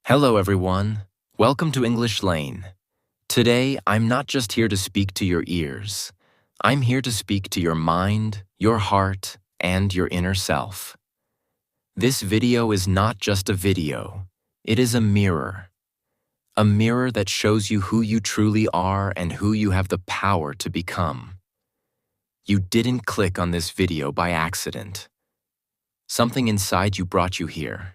Hello, everyone. Welcome to English Lane. Today, I'm not just here to speak to your ears. I'm here to speak to your mind, your heart, and your inner self. This video is not just a video. It is a mirror. A mirror that shows you who you truly are and who you have the power to become. You didn't click on this video by accident. Something inside you brought you here.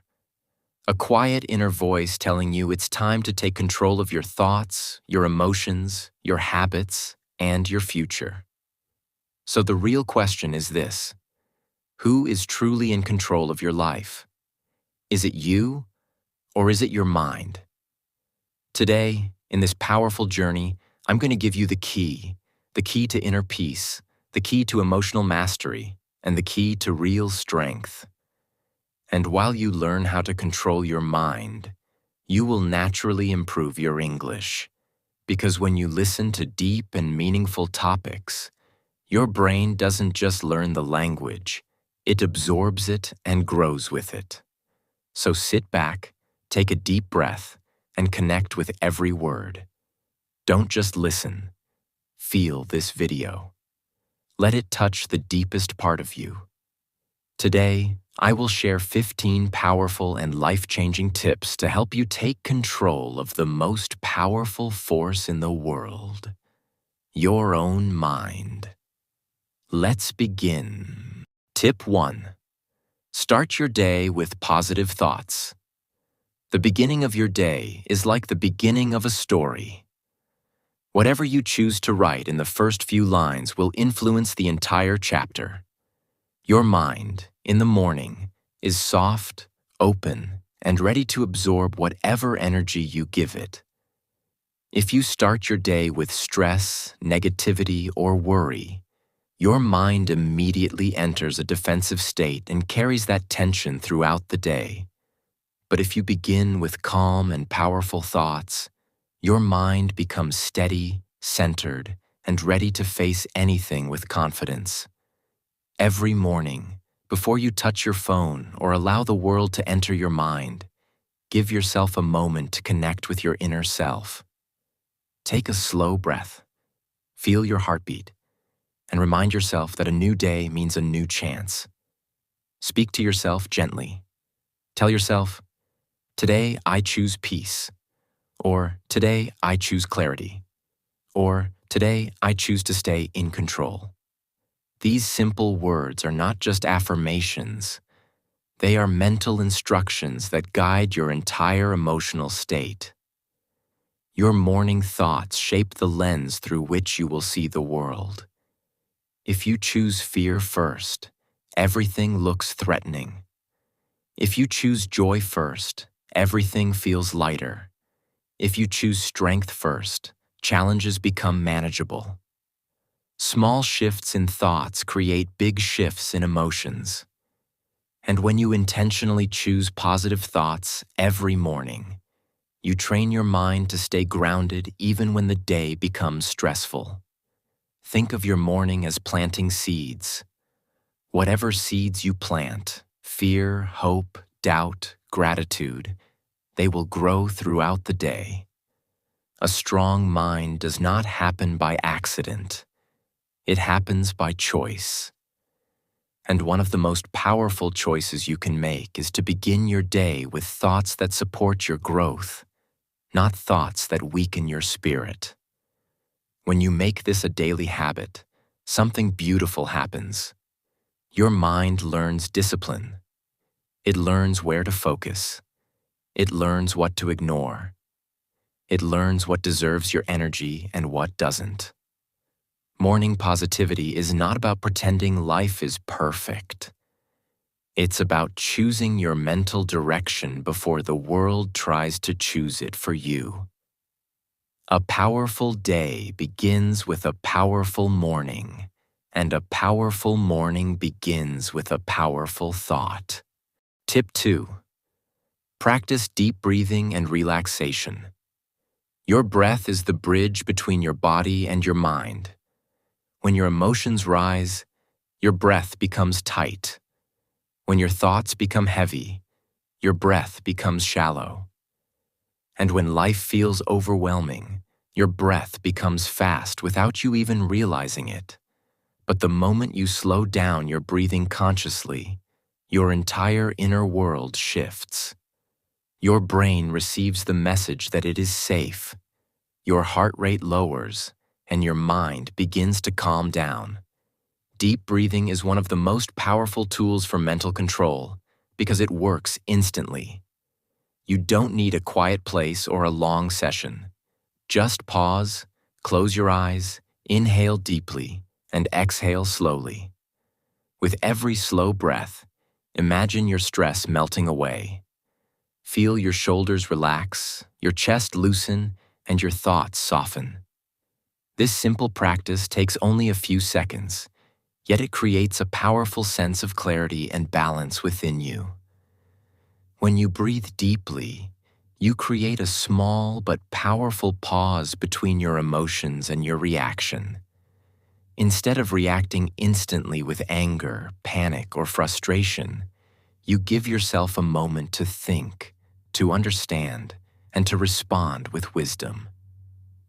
A quiet inner voice telling you it's time to take control of your thoughts, your emotions, your habits, and your future. So the real question is this: who is truly in control of your life? Is it you, or is it your mind? Today, in this powerful journey, I'm going to give you the key to inner peace, the key to emotional mastery, and the key to real strength. And while you learn how to control your mind, you will naturally improve your English. Because when you listen to deep and meaningful topics, your brain doesn't just learn the language, it absorbs it and grows with it. So sit back, take a deep breath, and connect with every word. Don't just listen. Feel this video. Let it touch the deepest part of you. Today, I will share 15 powerful and life-changing tips to help you take control of the most powerful force in the world, your own mind. Let's begin. Tip 1. Start your day with positive thoughts. The beginning of your day is like the beginning of a story. Whatever you choose to write in the first few lines will influence the entire chapter. Your mind, in the morning, is soft, open, and ready to absorb whatever energy you give it. If you start your day with stress, negativity, or worry, your mind immediately enters a defensive state and carries that tension throughout the day. But if you begin with calm and powerful thoughts, your mind becomes steady, centered, and ready to face anything with confidence. Every morning, before you touch your phone or allow the world to enter your mind, give yourself a moment to connect with your inner self. Take a slow breath, feel your heartbeat, and remind yourself that a new day means a new chance. Speak to yourself gently. Tell yourself, "Today I choose peace," or "Today I choose clarity," or "Today I choose to stay in control." These simple words are not just affirmations. They are mental instructions that guide your entire emotional state. Your morning thoughts shape the lens through which you will see the world. If you choose fear first, everything looks threatening. If you choose joy first, everything feels lighter. If you choose strength first, challenges become manageable. Small shifts in thoughts create big shifts in emotions. And when you intentionally choose positive thoughts every morning, you train your mind to stay grounded even when the day becomes stressful. Think of your morning as planting seeds. Whatever seeds you plant, fear, hope, doubt, gratitude, they will grow throughout the day. A strong mind does not happen by accident. It happens by choice. And one of the most powerful choices you can make is to begin your day with thoughts that support your growth, not thoughts that weaken your spirit. When you make this a daily habit, something beautiful happens. Your mind learns discipline. It learns where to focus. It learns what to ignore. It learns what deserves your energy and what doesn't. Morning positivity is not about pretending life is perfect. It's about choosing your mental direction before the world tries to choose it for you. A powerful day begins with a powerful morning, and a powerful morning begins with a powerful thought. Tip 2. Practice deep breathing and relaxation. Your breath is the bridge between your body and your mind. When your emotions rise, your breath becomes tight. When your thoughts become heavy, your breath becomes shallow. And when life feels overwhelming, your breath becomes fast without you even realizing it. But the moment you slow down your breathing consciously, your entire inner world shifts. Your brain receives the message that it is safe. Your heart rate lowers, and your mind begins to calm down. Deep breathing is one of the most powerful tools for mental control because it works instantly. You don't need a quiet place or a long session. Just pause, close your eyes, inhale deeply, and exhale slowly. With every slow breath, imagine your stress melting away. Feel your shoulders relax, your chest loosen, and your thoughts soften. This simple practice takes only a few seconds, yet it creates a powerful sense of clarity and balance within you. When you breathe deeply, you create a small but powerful pause between your emotions and your reaction. Instead of reacting instantly with anger, panic, or frustration, you give yourself a moment to think, to understand, and to respond with wisdom.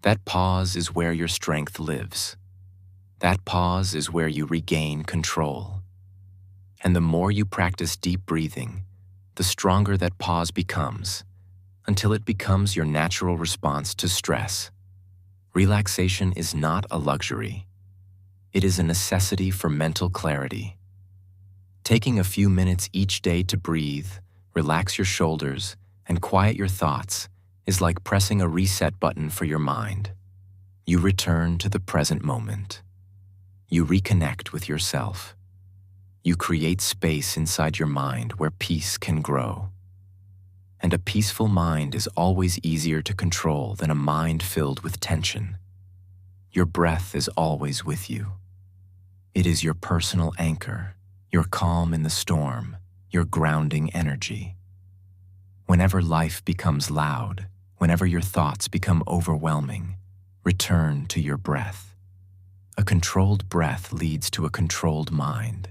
That pause is where your strength lives. That pause is where you regain control. And the more you practice deep breathing, the stronger that pause becomes, until it becomes your natural response to stress. Relaxation is not a luxury. It is a necessity for mental clarity. Taking a few minutes each day to breathe, relax your shoulders, and quiet your thoughts is like pressing a reset button for your mind. You return to the present moment. You reconnect with yourself. You create space inside your mind where peace can grow. And a peaceful mind is always easier to control than a mind filled with tension. Your breath is always with you. It is your personal anchor, your calm in the storm, your grounding energy. Whenever life becomes loud, whenever your thoughts become overwhelming, return to your breath. A controlled breath leads to a controlled mind,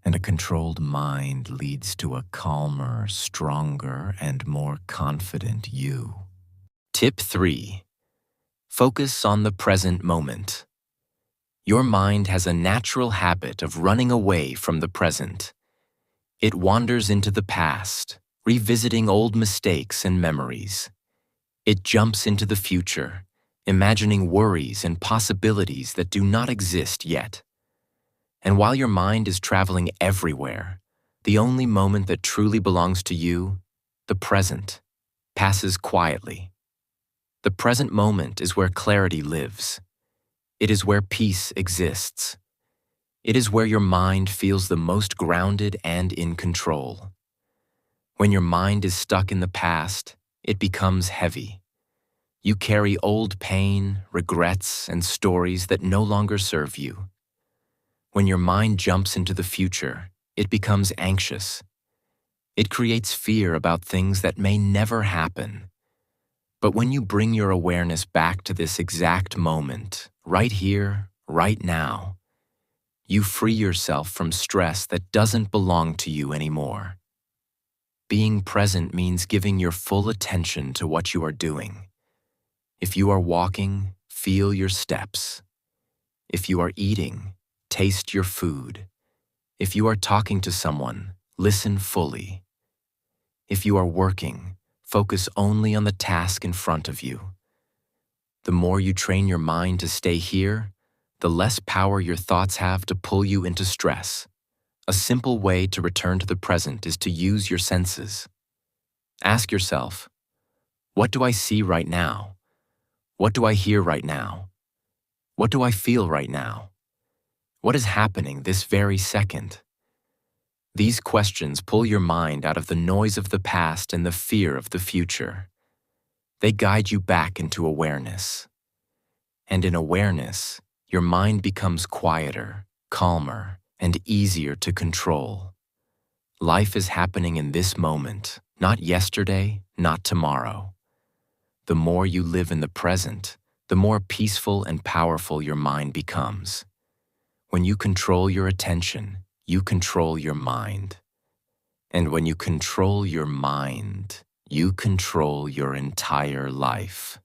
and a controlled mind leads to a calmer, stronger, and more confident you. Tip 3. Focus on the present moment. Your mind has a natural habit of running away from the present. It wanders into the past, revisiting old mistakes and memories. It jumps into the future, imagining worries and possibilities that do not exist yet. And while your mind is traveling everywhere, the only moment that truly belongs to you, the present, passes quietly. The present moment is where clarity lives. It is where peace exists. It is where your mind feels the most grounded and in control. When your mind is stuck in the past, it becomes heavy. You carry old pain, regrets, and stories that no longer serve you. When your mind jumps into the future, it becomes anxious. It creates fear about things that may never happen. But when you bring your awareness back to this exact moment, right here, right now, you free yourself from stress that doesn't belong to you anymore. Being present means giving your full attention to what you are doing. If you are walking, feel your steps. If you are eating, taste your food. If you are talking to someone, listen fully. If you are working, focus only on the task in front of you. The more you train your mind to stay here, the less power your thoughts have to pull you into stress. A simple way to return to the present is to use your senses. Ask yourself, what do I see right now? What do I hear right now? What do I feel right now? What is happening this very second? These questions pull your mind out of the noise of the past and the fear of the future. They guide you back into awareness. And in awareness, your mind becomes quieter, calmer, and easier to control. Life is happening in this moment, not yesterday, not tomorrow. The more you live in the present, the more peaceful and powerful your mind becomes. When you control your attention, you control your mind. And when you control your mind, You control your entire life.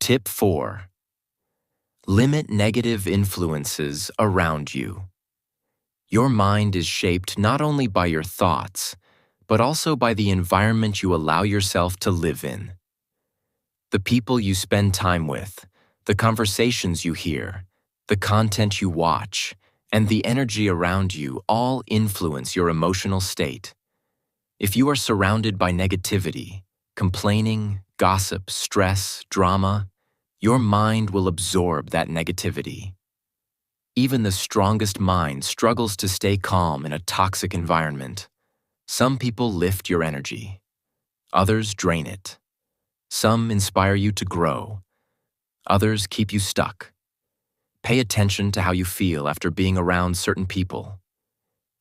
Tip 4. Limit negative influences around you. Your mind is shaped not only by your thoughts, but also by the environment you allow yourself to live in. The people you spend time with, the conversations you hear, the content you watch, and the energy around you all influence your emotional state. If you are surrounded by negativity, complaining, gossip, stress, drama, your mind will absorb that negativity. Even the strongest mind struggles to stay calm in a toxic environment. Some people lift your energy. Others drain it. Some inspire you to grow. Others keep you stuck. Pay attention to how you feel after being around certain people.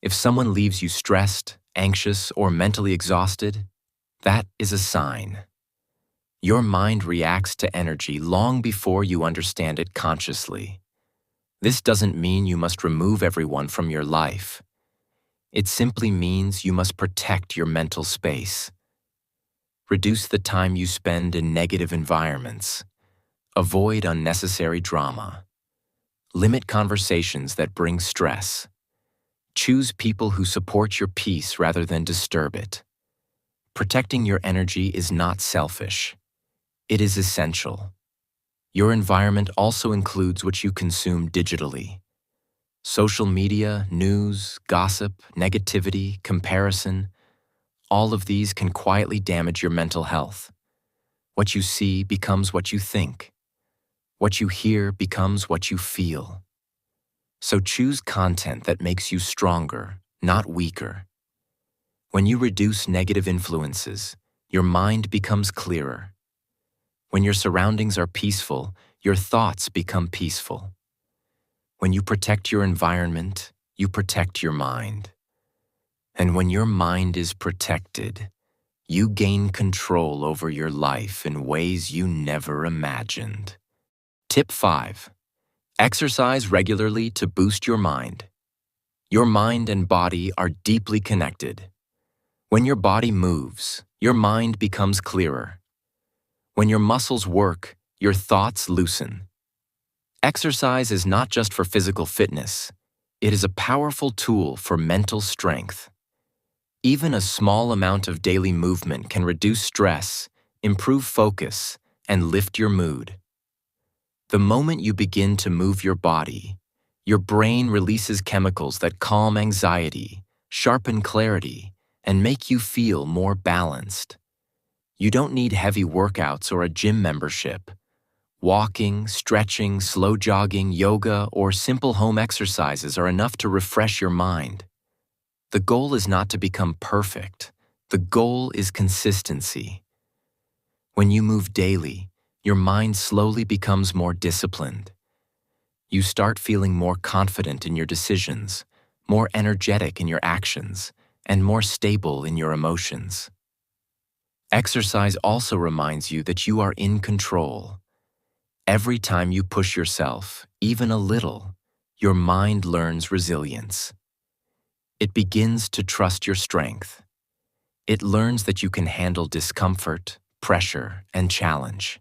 If someone leaves you stressed, anxious, or mentally exhausted, that is a sign. Your mind reacts to energy long before you understand it consciously. This doesn't mean you must remove everyone from your life. It simply means you must protect your mental space. Reduce the time you spend in negative environments. Avoid unnecessary drama. Limit conversations that bring stress. Choose people who support your peace rather than disturb it. Protecting your energy is not selfish. It is essential. Your environment also includes what you consume digitally. Social media, news, gossip, negativity, comparison, all of these can quietly damage your mental health. What you see becomes what you think. What you hear becomes what you feel. So choose content that makes you stronger, not weaker. When you reduce negative influences, your mind becomes clearer. When your surroundings are peaceful, your thoughts become peaceful. When you protect your environment, you protect your mind. And when your mind is protected, you gain control over your life in ways you never imagined. Tip 5. Exercise regularly to boost your mind. Your mind and body are deeply connected. When your body moves, your mind becomes clearer. When your muscles work, your thoughts loosen. Exercise is not just for physical fitness. It is a powerful tool for mental strength. Even a small amount of daily movement can reduce stress, improve focus, and lift your mood. The moment you begin to move your body, your brain releases chemicals that calm anxiety, sharpen clarity, and make you feel more balanced. You don't need heavy workouts or a gym membership. Walking, stretching, slow jogging, yoga, or simple home exercises are enough to refresh your mind. The goal is not to become perfect. The goal is consistency. When you move daily, your mind slowly becomes more disciplined. You start feeling more confident in your decisions, more energetic in your actions, and more stable in your emotions. Exercise also reminds you that you are in control. Every time you push yourself, even a little, your mind learns resilience. It begins to trust your strength. It learns that you can handle discomfort, pressure, and challenge.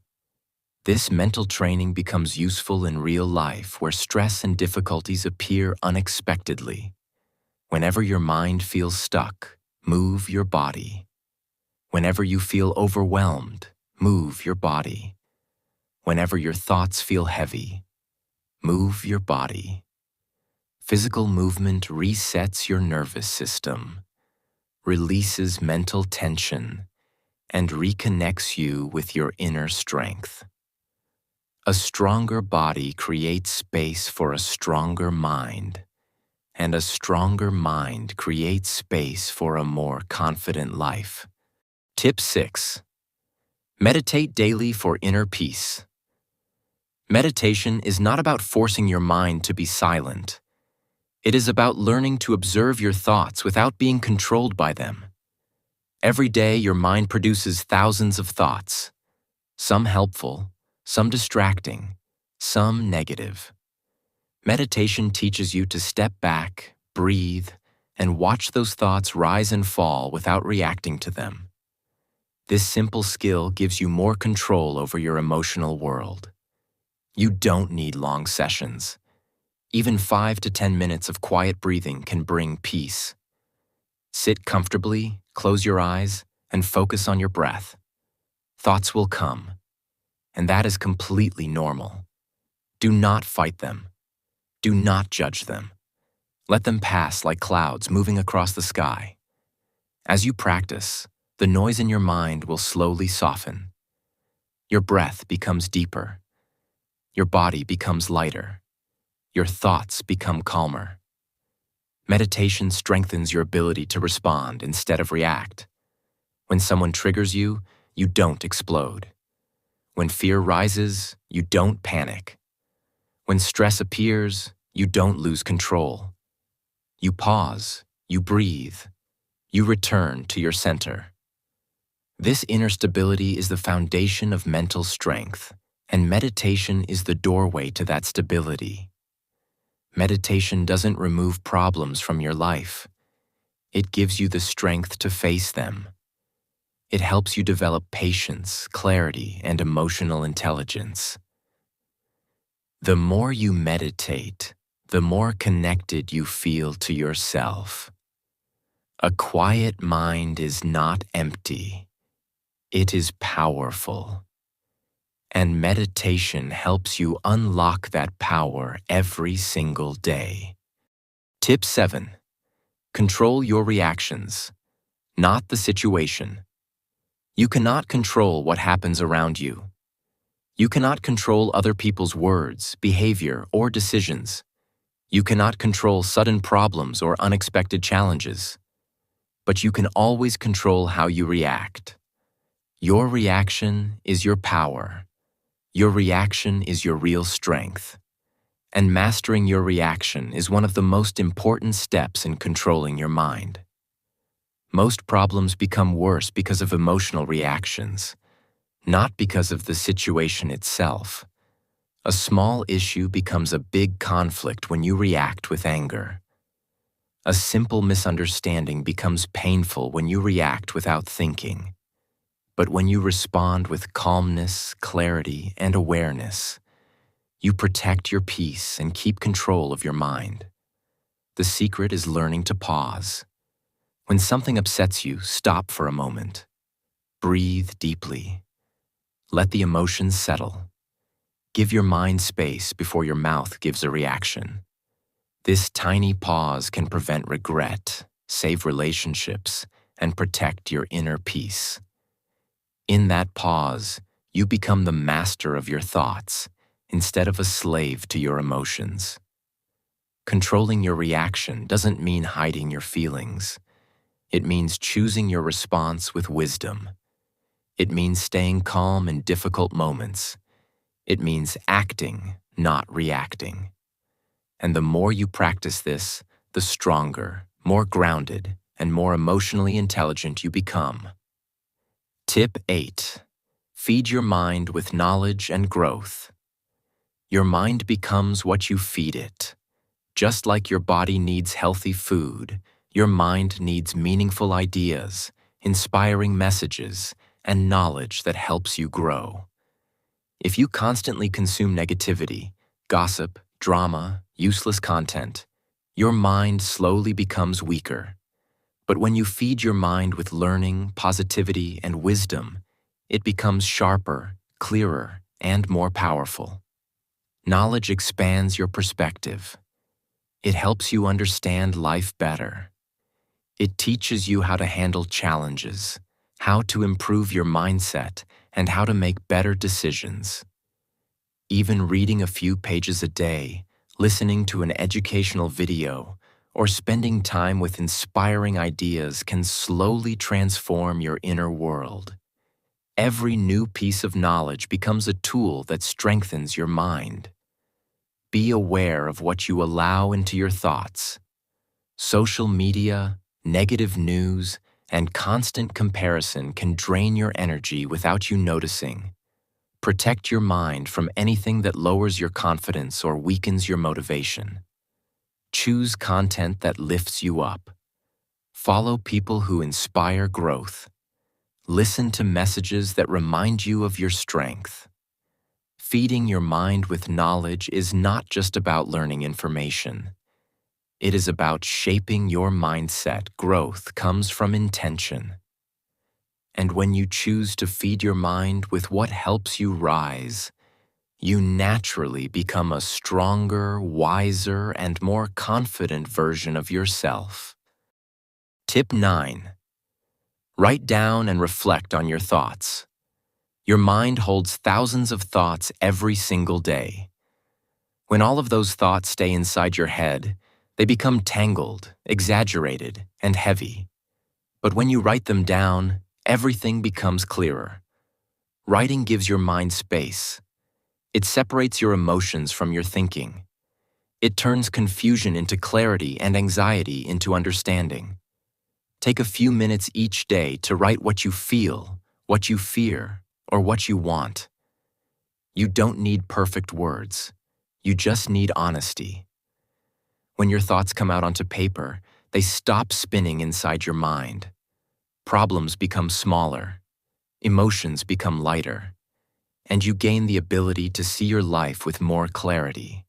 This mental training becomes useful in real life where stress and difficulties appear unexpectedly. Whenever your mind feels stuck, move your body. Whenever you feel overwhelmed, move your body. Whenever your thoughts feel heavy, move your body. Physical movement resets your nervous system, releases mental tension, and reconnects you with your inner strength. A stronger body creates space for a stronger mind, and a stronger mind creates space for a more confident life. Tip 6. Meditate daily for inner peace. Meditation is not about forcing your mind to be silent. It is about learning to observe your thoughts without being controlled by them. Every day, your mind produces thousands of thoughts, some helpful, some distracting, some negative. Meditation teaches you to step back, breathe, and watch those thoughts rise and fall without reacting to them. This simple skill gives you more control over your emotional world. You don't need long sessions. Even 5 to 10 minutes of quiet breathing can bring peace. Sit comfortably, close your eyes, and focus on your breath. Thoughts will come, and that is completely normal. Do not fight them. Do not judge them. Let them pass like clouds moving across the sky. As you practice, the noise in your mind will slowly soften. Your breath becomes deeper. Your body becomes lighter. Your thoughts become calmer. Meditation strengthens your ability to respond instead of react. When someone triggers you, you don't explode. When fear rises, you don't panic. When stress appears, you don't lose control. You pause, you breathe, you return to your center. This inner stability is the foundation of mental strength, and meditation is the doorway to that stability. Meditation doesn't remove problems from your life. It gives you the strength to face them. It helps you develop patience, clarity, and emotional intelligence. The more you meditate, the more connected you feel to yourself. A quiet mind is not empty. It is powerful. And meditation helps you unlock that power every single day. Tip 7. Control your reactions, not the situation. You cannot control what happens around you. You cannot control other people's words, behavior, or decisions. You cannot control sudden problems or unexpected challenges. But you can always control how you react. Your reaction is your power. Your reaction is your real strength. And mastering your reaction is one of the most important steps in controlling your mind. Most problems become worse because of emotional reactions, not because of the situation itself. A small issue becomes a big conflict when you react with anger. A simple misunderstanding becomes painful when you react without thinking. But when you respond with calmness, clarity, and awareness, you protect your peace and keep control of your mind. The secret is learning to pause. When something upsets you, stop for a moment. Breathe deeply. Let the emotions settle. Give your mind space before your mouth gives a reaction. This tiny pause can prevent regret, save relationships, and protect your inner peace. In that pause, you become the master of your thoughts instead of a slave to your emotions. Controlling your reaction doesn't mean hiding your feelings. It means choosing your response with wisdom. It means staying calm in difficult moments. It means acting, not reacting. And the more you practice this, the stronger, more grounded, and more emotionally intelligent you become. Tip 8. Feed your mind with knowledge and growth. Your mind becomes what you feed it. Just like your body needs healthy food, your mind needs meaningful ideas, inspiring messages, and knowledge that helps you grow. If you constantly consume negativity, gossip, drama, useless content, your mind slowly becomes weaker. But when you feed your mind with learning, positivity, and wisdom, it becomes sharper, clearer, and more powerful. Knowledge expands your perspective. It helps you understand life better. It teaches you how to handle challenges, how to improve your mindset, and how to make better decisions. Even reading a few pages a day, listening to an educational video, or spending time with inspiring ideas can slowly transform your inner world. Every new piece of knowledge becomes a tool that strengthens your mind. Be aware of what you allow into your thoughts. Social media, negative news, and constant comparison can drain your energy without you noticing. Protect your mind from anything that lowers your confidence or weakens your motivation. Choose content that lifts you up. Follow people who inspire growth. Listen to messages that remind you of your strength. Feeding your mind with knowledge is not just about learning information. It is about shaping your mindset. Growth comes from intention. And when you choose to feed your mind with what helps you rise, you naturally become a stronger, wiser, and more confident version of yourself. Tip 9. Write down and reflect on your thoughts. Your mind holds thousands of thoughts every single day. When all of those thoughts stay inside your head, they become tangled, exaggerated, and heavy. But when you write them down, everything becomes clearer. Writing gives your mind space. It separates your emotions from your thinking. It turns confusion into clarity and anxiety into understanding. Take a few minutes each day to write what you feel, what you fear, or what you want. You don't need perfect words. You just need honesty. When your thoughts come out onto paper, they stop spinning inside your mind. Problems become smaller. Emotions become lighter. And you gain the ability to see your life with more clarity.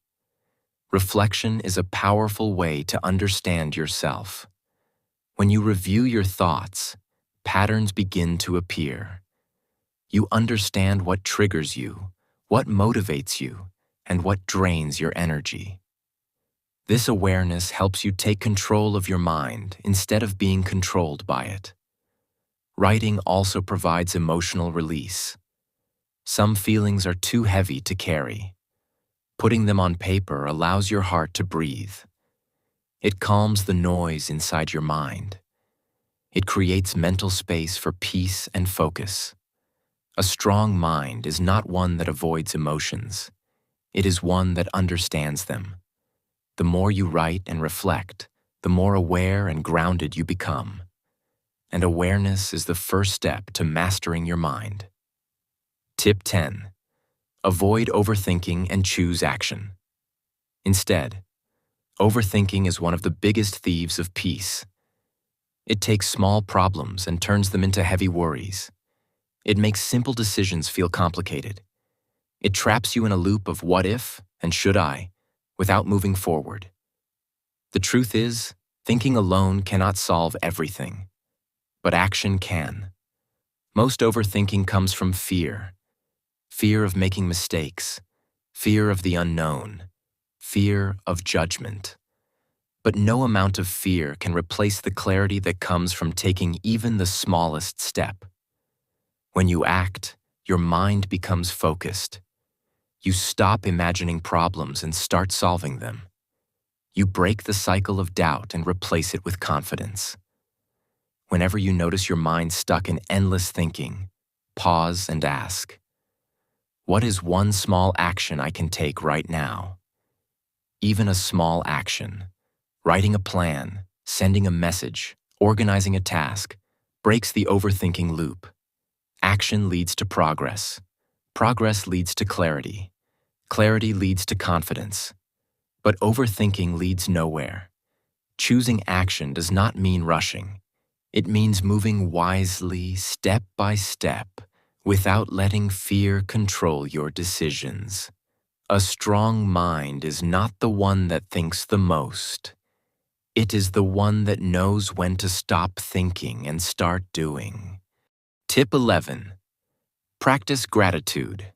Reflection is a powerful way to understand yourself. When you review your thoughts, patterns begin to appear. You understand what triggers you, what motivates you, and what drains your energy. This awareness helps you take control of your mind instead of being controlled by it. Writing also provides emotional release. Some feelings are too heavy to carry. Putting them on paper allows your heart to breathe. It calms the noise inside your mind. It creates mental space for peace and focus. A strong mind is not one that avoids emotions. It is one that understands them. The more you write and reflect, the more aware and grounded you become. And awareness is the first step to mastering your mind. Tip 10. Avoid overthinking and choose action. Instead, overthinking is one of the biggest thieves of peace. It takes small problems and turns them into heavy worries. It makes simple decisions feel complicated. It traps you in a loop of what if and should I, without moving forward. The truth is, thinking alone cannot solve everything, but action can. Most overthinking comes from fear. Fear of making mistakes, fear of the unknown, fear of judgment. But no amount of fear can replace the clarity that comes from taking even the smallest step. When you act, your mind becomes focused. You stop imagining problems and start solving them. You break the cycle of doubt and replace it with confidence. Whenever you notice your mind stuck in endless thinking, pause and ask, what is one small action I can take right now? Even a small action, writing a plan, sending a message, organizing a task, breaks the overthinking loop. Action leads to progress. Progress leads to clarity. Clarity leads to confidence. But overthinking leads nowhere. Choosing action does not mean rushing. It means moving wisely, step by step, without letting fear control your decisions. A strong mind is not the one that thinks the most. It is the one that knows when to stop thinking and start doing. Tip 11. Practice gratitude.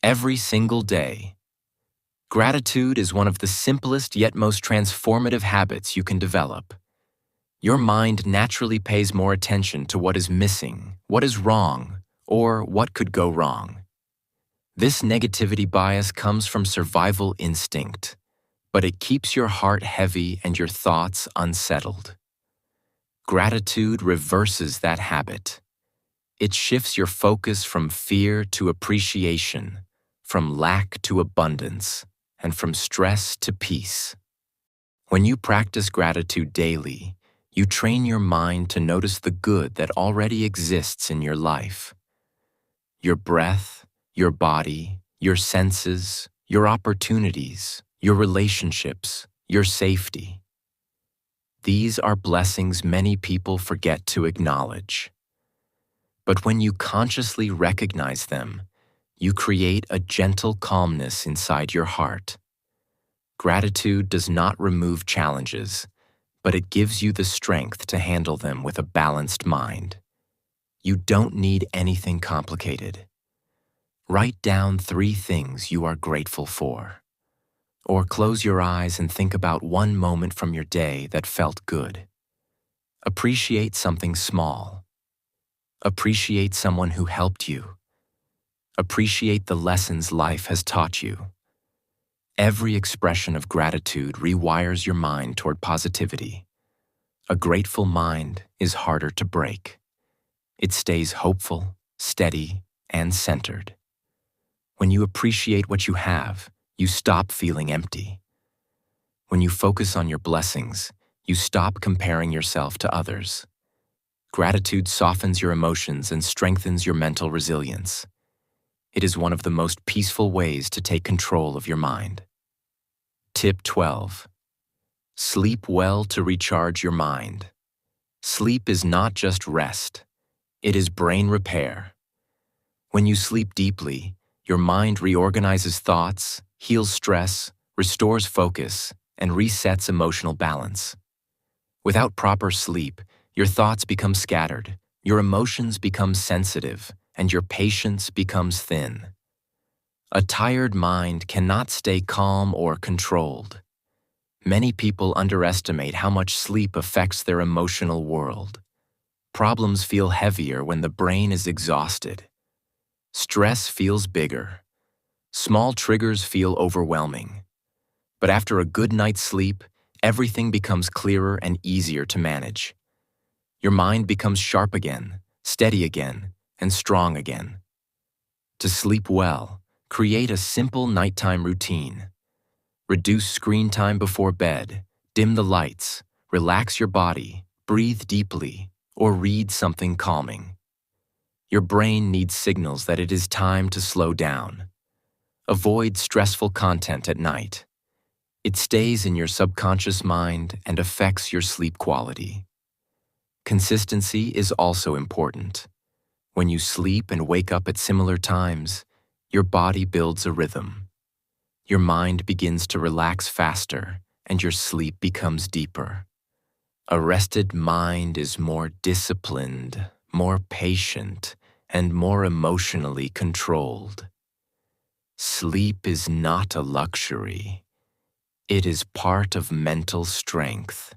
Every single day. Gratitude is one of the simplest yet most transformative habits you can develop. Your mind naturally pays more attention to what is missing, what is wrong, or what could go wrong. This negativity bias comes from survival instinct, but it keeps your heart heavy and your thoughts unsettled. Gratitude reverses that habit. It shifts your focus from fear to appreciation, from lack to abundance, and from stress to peace. When you practice gratitude daily, you train your mind to notice the good that already exists in your life. Your breath, your body, your senses, your opportunities, your relationships, your safety. These are blessings many people forget to acknowledge. But when you consciously recognize them, you create a gentle calmness inside your heart. Gratitude does not remove challenges, but it gives you the strength to handle them with a balanced mind. You don't need anything complicated. Write down 3 things you are grateful for. Or close your eyes and think about one moment from your day that felt good. Appreciate something small. Appreciate someone who helped you. Appreciate the lessons life has taught you. Every expression of gratitude rewires your mind toward positivity. A grateful mind is harder to break. It stays hopeful, steady, and centered. When you appreciate what you have, you stop feeling empty. When you focus on your blessings, you stop comparing yourself to others. Gratitude softens your emotions and strengthens your mental resilience. It is one of the most peaceful ways to take control of your mind. Tip 12. Sleep well to recharge your mind. Sleep is not just rest. It is brain repair. When you sleep deeply, your mind reorganizes thoughts, heals stress, restores focus, and resets emotional balance. Without proper sleep, your thoughts become scattered, your emotions become sensitive, and your patience becomes thin. A tired mind cannot stay calm or controlled. Many people underestimate how much sleep affects their emotional world. Problems feel heavier when the brain is exhausted. Stress feels bigger. Small triggers feel overwhelming. But after a good night's sleep, everything becomes clearer and easier to manage. Your mind becomes sharp again, steady again, and strong again. To sleep well, create a simple nighttime routine. Reduce screen time before bed, dim the lights, relax your body, breathe deeply, or read something calming. Your brain needs signals that it is time to slow down. Avoid stressful content at night. It stays in your subconscious mind and affects your sleep quality. Consistency is also important. When you sleep and wake up at similar times, your body builds a rhythm. Your mind begins to relax faster, and your sleep becomes deeper. A rested mind is more disciplined, more patient, and more emotionally controlled. Sleep is not a luxury. It is part of mental strength.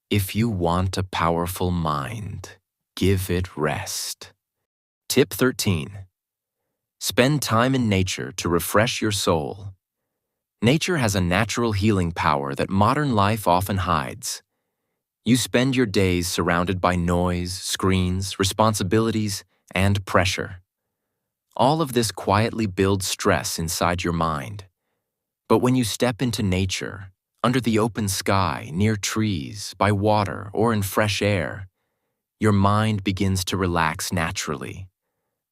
If you want a powerful mind, give it rest. Tip 13. Spend time in nature to refresh your soul. Nature has a natural healing power that modern life often hides. You spend your days surrounded by noise, screens, responsibilities, and pressure. All of this quietly builds stress inside your mind. But when you step into nature, under the open sky, near trees, by water, or in fresh air, your mind begins to relax naturally.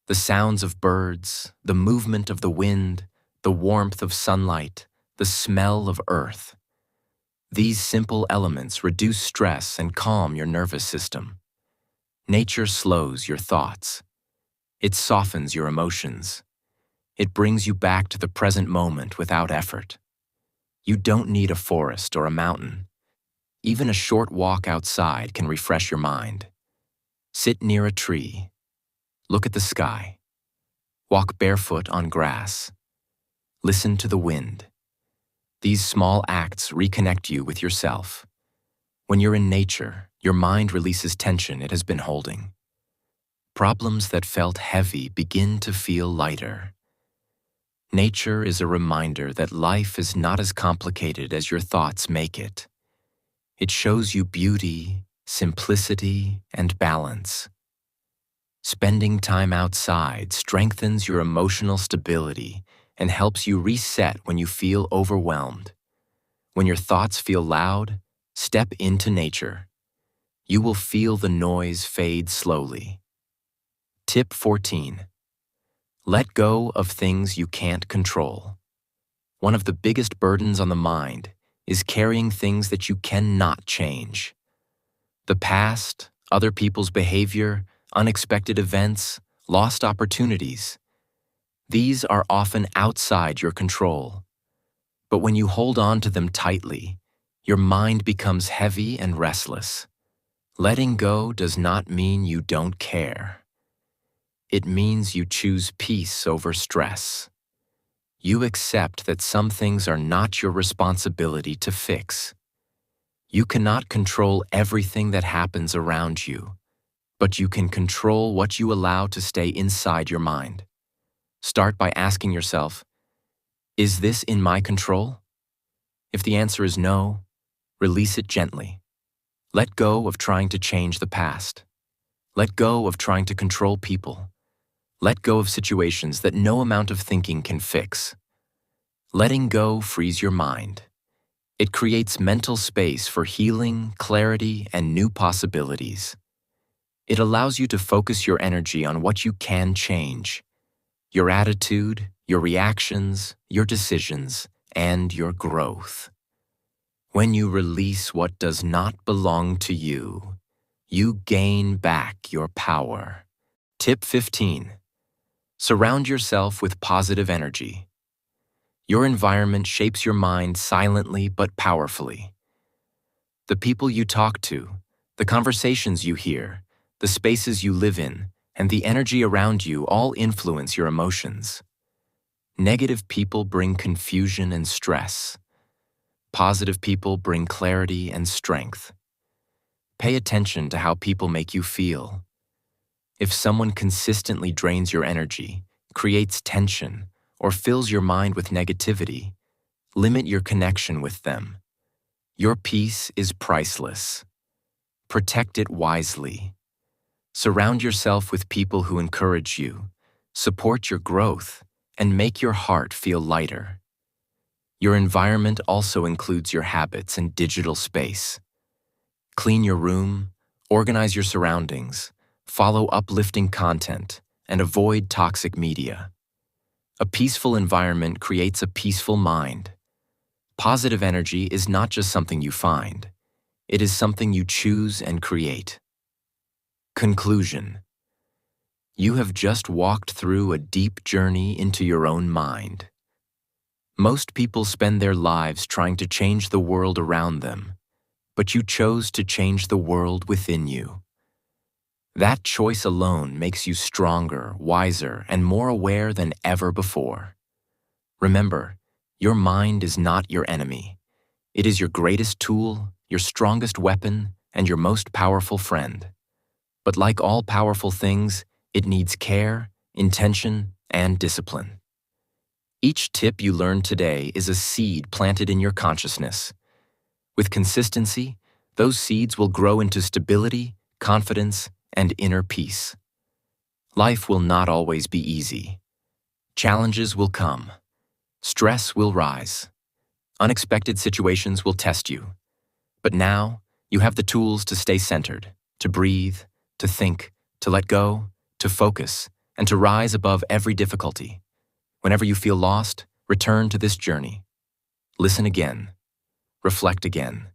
The sounds of birds, the movement of the wind, the warmth of sunlight, the smell of earth. These simple elements reduce stress and calm your nervous system. Nature slows your thoughts. It softens your emotions. It brings you back to the present moment without effort. You don't need a forest or a mountain. Even a short walk outside can refresh your mind. Sit near a tree. Look at the sky. Walk barefoot on grass. Listen to the wind. These small acts reconnect you with yourself. When you're in nature, your mind releases tension it has been holding. Problems that felt heavy begin to feel lighter. Nature is a reminder that life is not as complicated as your thoughts make it. It shows you beauty, simplicity, and balance. Spending time outside strengthens your emotional stability and helps you reset when you feel overwhelmed. When your thoughts feel loud, step into nature. You will feel the noise fade slowly. Tip 14. Let go of things you can't control. One of the biggest burdens on the mind is carrying things that you cannot change. The past, other people's behavior, unexpected events, lost opportunities. These are often outside your control. But when you hold on to them tightly, your mind becomes heavy and restless. Letting go does not mean you don't care. It means you choose peace over stress. You accept that some things are not your responsibility to fix. You cannot control everything that happens around you, but you can control what you allow to stay inside your mind. Start by asking yourself, is this in my control? If the answer is no, release it gently. Let go of trying to change the past. Let go of trying to control people. Let go of situations that no amount of thinking can fix. Letting go frees your mind. It creates mental space for healing, clarity, and new possibilities. It allows you to focus your energy on what you can change: your attitude, your reactions, your decisions, and your growth. When you release what does not belong to you, you gain back your power. Tip 15. Surround yourself with positive energy. Your environment shapes your mind silently but powerfully. The people you talk to, the conversations you hear, the spaces you live in, and the energy around you all influence your emotions. Negative people bring confusion and stress. Positive people bring clarity and strength. Pay attention to how people make you feel. If someone consistently drains your energy, creates tension, or fills your mind with negativity, limit your connection with them. Your peace is priceless. Protect it wisely. Surround yourself with people who encourage you, support your growth, and make your heart feel lighter. Your environment also includes your habits and digital space. Clean your room, organize your surroundings, follow uplifting content, and avoid toxic media. A peaceful environment creates a peaceful mind. Positive energy is not just something you find. It is something you choose and create. Conclusion. You have just walked through a deep journey into your own mind. Most people spend their lives trying to change the world around them, but you chose to change the world within you. That choice alone makes you stronger, wiser, and more aware than ever before. Remember, your mind is not your enemy. It is your greatest tool, your strongest weapon, and your most powerful friend. But like all powerful things, it needs care, intention, and discipline. Each tip you learned today is a seed planted in your consciousness. With consistency, those seeds will grow into stability, confidence, and inner peace. Life will not always be easy. Challenges will come. Stress will rise. Unexpected situations will test you. But now, you have the tools to stay centered, to breathe, to think, to let go, to focus, and to rise above every difficulty. Whenever you feel lost, return to this journey. Listen again. Reflect again.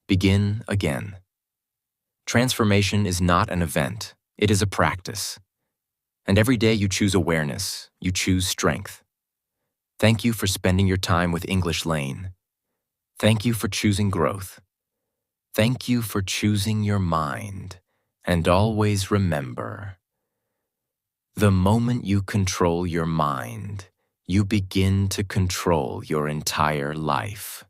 Begin again. Transformation is not an event, it is a practice. And every day you choose awareness, you choose strength. Thank you for spending your time with English Lane. Thank you for choosing growth. Thank you for choosing your mind. And always remember, the moment you control your mind, you begin to control your entire life.